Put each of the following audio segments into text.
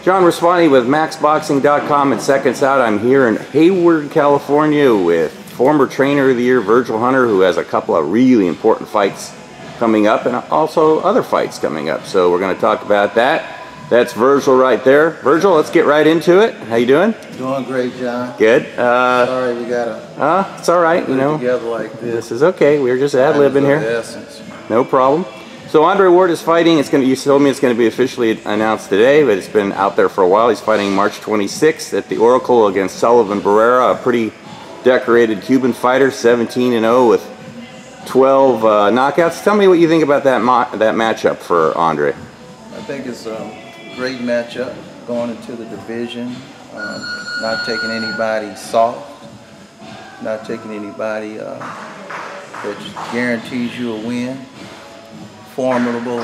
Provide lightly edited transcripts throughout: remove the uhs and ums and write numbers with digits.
John Raspanti with MaxBoxing.com and SecondsOut. I'm here in Hayward, California with former trainer of the year, Virgil, who has a couple of really important fights coming up and also other fights coming up. So we're going to talk about that. That's Virgil right there. Virgil, let's get right into it. How you doing? Doing great, John. Good. Sorry, we gotta. It's all right. You know, together like this. This is okay. We're just ad-libbing here. Essence. No problem. So Andre Ward is fighting. It's going to. You told me it's going to be officially announced today, but it's been out there for a while. He's fighting March 26th at the Oracle against Sullivan Barrera, a pretty decorated Cuban fighter, 17-0 with 12 knockouts. Tell me what you think about that matchup for Andre. I think it's great matchup going into the division. Not taking anybody soft, not taking anybody that guarantees you a win. Formidable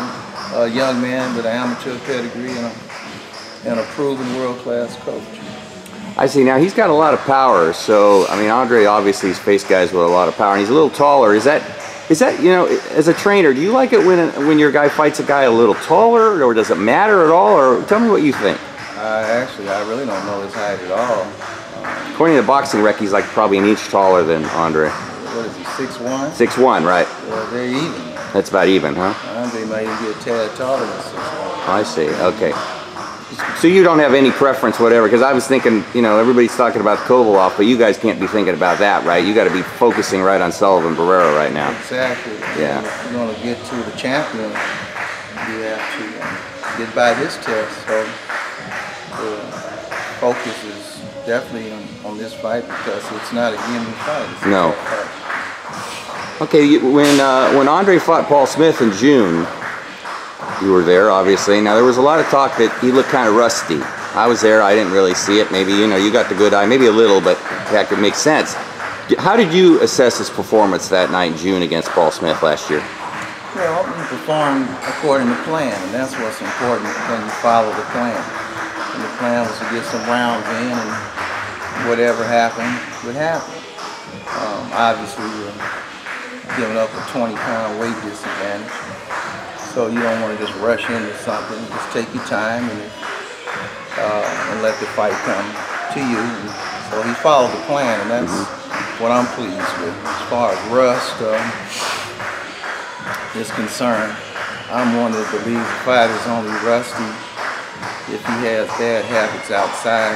young man with an amateur pedigree and a proven world-class coach. I see. Now he's got a lot of power. So I mean, Andre obviously has faced guys with a lot of power, and he's a little taller. Is that you know, as a trainer, do you like it when your guy fights a guy a little taller, or does it matter at all? Or tell me what you think. Actually, I really don't know his height at all. According to Boxing Rec, he's like probably an inch taller than Andre. What is he, 6'1"? 6'1", right? Well, they're even. That's about even, huh? Andre might even be a tad taller than 6'1". I see. Okay. So you don't have any preference, whatever? Because I was thinking, you know, everybody's talking about Kovaloff, but you guys can't be thinking about that, right? You got to be focusing right on Sullivan Barrera right now. Exactly. Yeah. If you're going to get to the champion, you have to get by this test. So the focus is definitely on this fight because it's not a gimme fight. It's no. A tough fight. Okay, when Andre fought Paul Smith in June, you were there, obviously. Now, there was a lot of talk that he looked kind of rusty. I was there. I didn't really see it. Maybe, you know, you got the good eye. Maybe a little, but that could make sense. How did you assess his performance that night in June against Paul Smith last year? Well, he performed according to plan, and that's what's important when you follow the plan. And the plan was to get some rounds in, and whatever happened would happen. Obviously, we're giving up a 20-pound weight disadvantage. So you don't want to just rush into something. Just take your time and let the fight come to you. And so he followed the plan, and that's what I'm pleased with. As far as rust is concerned, I'm one that believes the fighter is only rusty if he has bad habits outside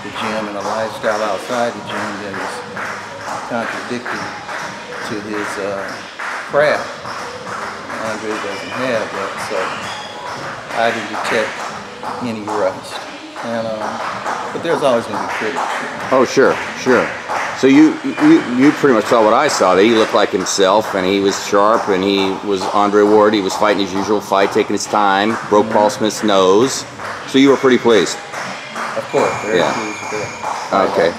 the gym and a lifestyle outside the gym that is contradictory to his craft. Andre doesn't have that, so I didn't detect any rust. And but there's always going to be critics. Oh, sure. So you pretty much saw what I saw. That he looked like himself, and he was sharp, and he was Andre Ward. He was fighting his usual fight, taking his time, broke Paul Smith's nose. So you were pretty pleased. Of course, very pleased with that. Okay.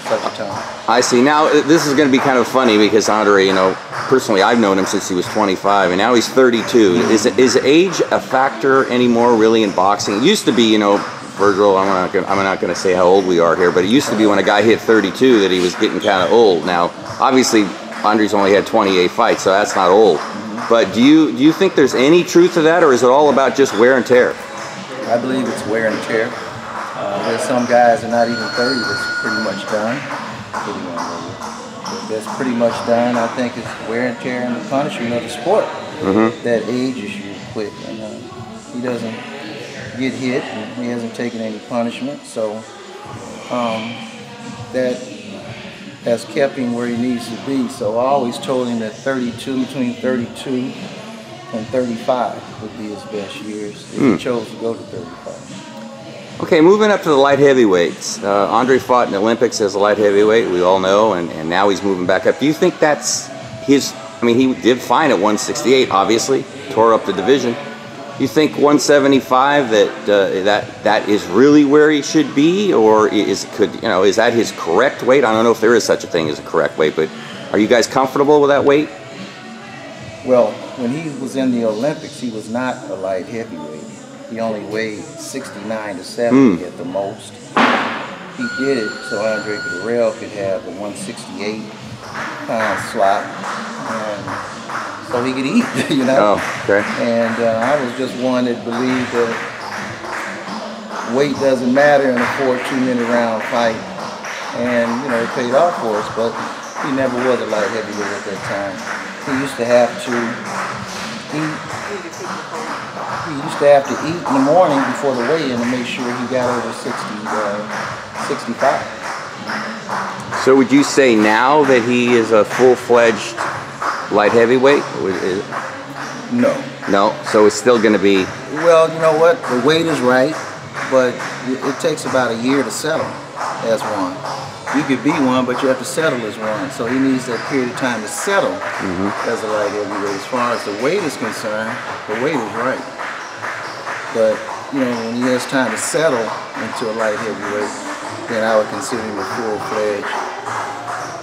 Such a time. I see. Now, this is going to be kind of funny because Andre, you know, personally, I've known him since he was 25, and now he's 32. Is age a factor anymore, really, in boxing? It used to be, you know, Virgil, I'm not going to say how old we are here, but it used to be when a guy hit 32 that he was getting kind of old. Now, obviously, Andre's only had 28 fights, so that's not old. But do you think there's any truth to that, or is it all about just wear and tear? I believe it's wear and tear. There's some guys that are not even 30 that's pretty much done. That's pretty much done. I think it's wear and tear and the punishment of the sport that ages you quick. And he doesn't get hit, and he hasn't taken any punishment, so that has kept him where he needs to be. So I always told him that between 32 and 35 would be his best years if he chose to go to 35. Okay, moving up to the light heavyweights. Andre fought in the Olympics as a light heavyweight, we all know, and now he's moving back up. Do you think that's his, I mean, he did fine at 168, obviously, tore up the division. You think 175 that is really where he should be, or is that his correct weight? I don't know if there is such a thing as a correct weight, but are you guys comfortable with that weight? Well, when he was in the Olympics, he was not a light heavyweight. He only weighed 69 to 70 at the most. He did it so Andre Guerrero could have the 168-pound slot, and so he could eat, you know. Oh, okay. And I was just one that believed that weight doesn't matter in a 4-2-minute round fight. And, you know, it paid off for us, but he never was a light heavyweight at that time. He used to have to eat. He used to have to eat in the morning before the weigh-in to make sure he got over 65. So would you say now that he is a full-fledged light heavyweight? No. No? So it's still going to be... Well, you know what? The weight is right, but it takes about a year to settle as one. You could be one, but you have to settle as one. So he needs that period of time to settle as a light heavyweight. As far as the weight is concerned, the weight is right. But, you know, when he has time to settle into a light heavyweight, then I would consider him a full-fledged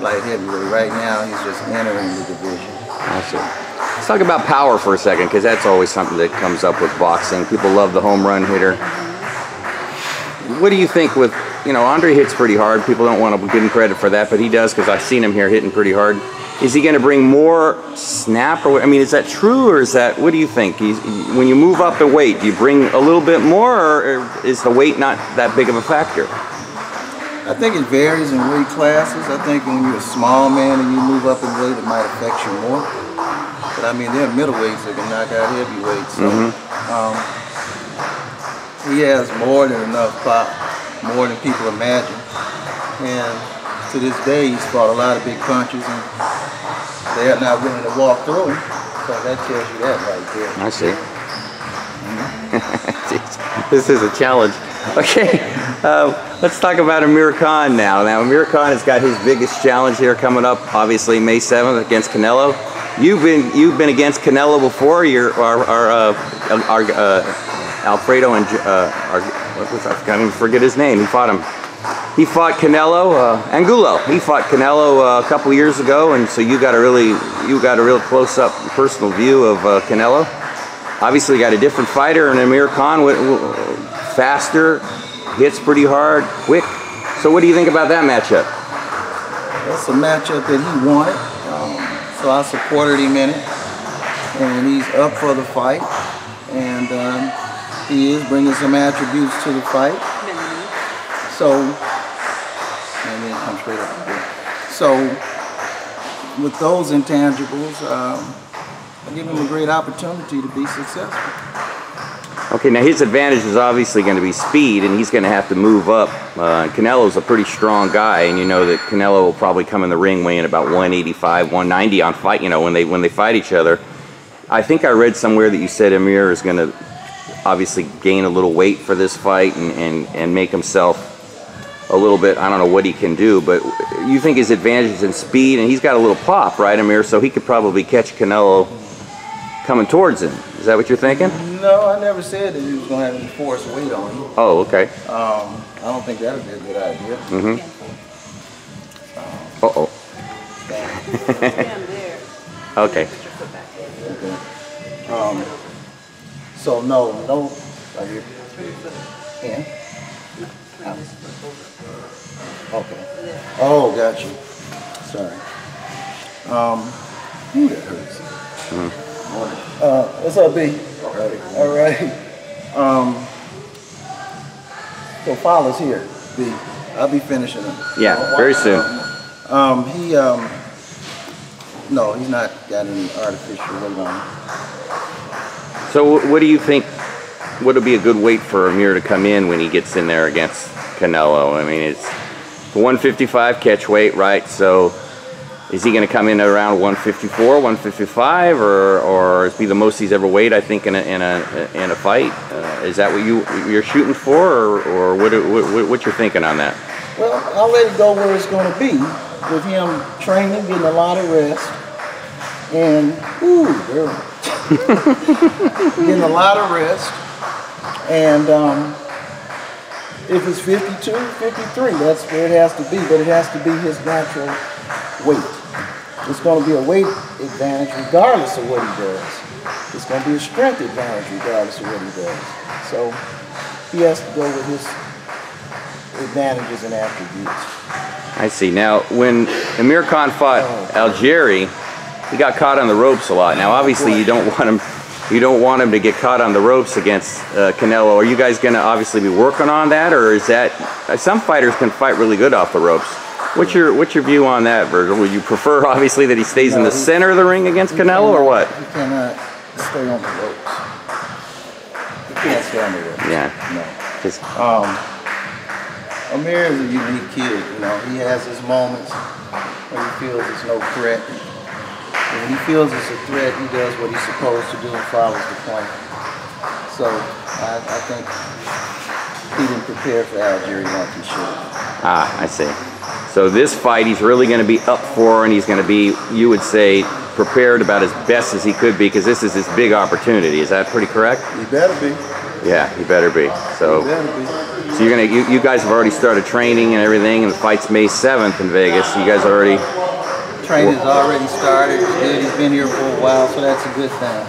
light heavyweight. Right now, he's just entering the division. I see. Let's talk about power for a second, because that's always something that comes up with boxing. People love the home run hitter. What do you think with, you know, Andre hits pretty hard. People don't want to give him credit for that, but he does, because I've seen him here hitting pretty hard. Is he going to bring more snap? Or, I mean, is that true, or is that, what do you think? When you move up the weight, do you bring a little bit more, or is the weight not that big of a factor? I think it varies in weight classes. I think when you're a small man and you move up in weight, it might affect you more. But I mean, there are middleweights that can knock out heavyweights. So, he has more than enough pop, more than people imagine. And to this day, he's fought a lot of big punches, and they are not willing to walk through him. So that tells you that right there. I see. This is a challenge. Okay, let's talk about Amir Khan now. Now, Amir Khan has got his biggest challenge here coming up, obviously May 7th against Canelo. You've been against Canelo before. You're our Alfredo and I can't even forget his name. He fought Canelo Angulo. He fought Canelo a couple years ago, and so you got a real close-up personal view of Canelo. Obviously, got a different fighter, and Amir Khan, faster, hits pretty hard, quick. So, what do you think about that matchup? That's a matchup that he wanted, so I supported him in it, and he's up for the fight, and he is bringing some attributes to the fight. So, and then come straight up here. So, with those intangibles, I give him a great opportunity to be successful. Okay, now his advantage is obviously going to be speed, and he's going to have to move up. Canelo's a pretty strong guy, and you know that Canelo will probably come in the ring weighing about 185, 190 on fight. You know, when they fight each other. I think I read somewhere that you said Amir is going to obviously gain a little weight for this fight and make himself a little bit, I don't know what he can do, but you think his advantage is in speed, and he's got a little pop, right, Amir? So he could probably catch Canelo coming towards him. Is that what you're thinking? No, I never said that he was going to have any force weight on him. Oh, okay. I don't think that would be a good idea. Uh-oh. Okay. So no, right here. And? Okay. Oh, got you. Sorry. Ooh, that hurts. What's up, B? All right. So Fowler's here, B. I'll be finishing him. Yeah, very soon. No, he's not got any artificial weight on him. So what do you think would be a good weight for Amir to come in when he gets in there against Canelo? I mean, it's 155 catch weight, right? So is he going to come in around 154, 155, or be the most he's ever weighed? I think in a fight. Is that what you're shooting for, or what you're thinking on that? Well, I'll let it go where it's going to be, with him training, getting a lot of rest, and getting a lot of rest, and if it's 52, 53, that's where it has to be, but it has to be his natural weight. It's going to be a weight advantage regardless of what he does. It's going to be a strength advantage regardless of what he does. So he has to go with his advantages and attributes. I see. Now, when Amir Khan fought Algieri, he got caught on the ropes a lot. Now, obviously, you don't want him you don't want him to get caught on the ropes against Canelo. Are you guys going to obviously be working on that, or is that some fighters can fight really good off the ropes? What's your view on that, Virgil? Would you prefer obviously that he stays in the center of the ring against Canelo, or what? He cannot stay on the ropes. He can't stay on the ropes. Yeah. No. Amir is a unique kid. You know, he has his moments when he feels it's no threat. And when he feels it's a threat, he does what he's supposed to do and follows the plan. So I think he didn't prepare for Algeria like he should. Ah, I see. So this fight he's really going to be up for, and he's going to be, you would say, prepared about as best as he could be, because this is his big opportunity. Is that pretty correct? He better be. Yeah, he better be. So, he better be. So you're gonna, you guys have already started training and everything, and the fight's May 7th in Vegas. So you guys already. Training's already started. It's good. He's been here for a while, so that's a good thing.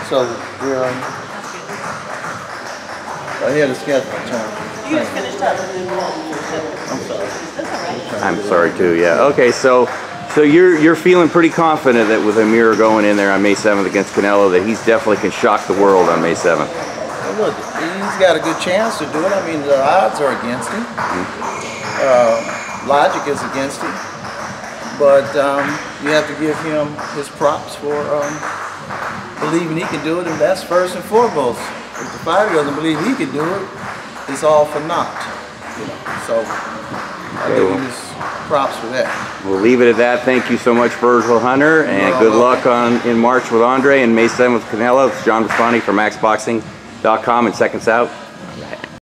So we're ahead of schedule. You just finished up. I'm sorry. That's all right. I'm sorry too. Yeah. Okay. So you're feeling pretty confident that with Amir going in there on May 7th against Canelo, that he's definitely can shock the world on May 7th. Well, look, he's got a good chance to do it. I mean, the odds are against him. Logic is against him. But you have to give him his props for believing he can do it, and that's first and foremost. If the fighter doesn't believe he can do it, it's all for naught. You know, so I give him his props for that. We'll leave it at that. Thank you so much, Virgil Hunter, and good luck in March with Andre and May 7th with Canelo. It's John Raspanti from MaxBoxing.com and Seconds Out.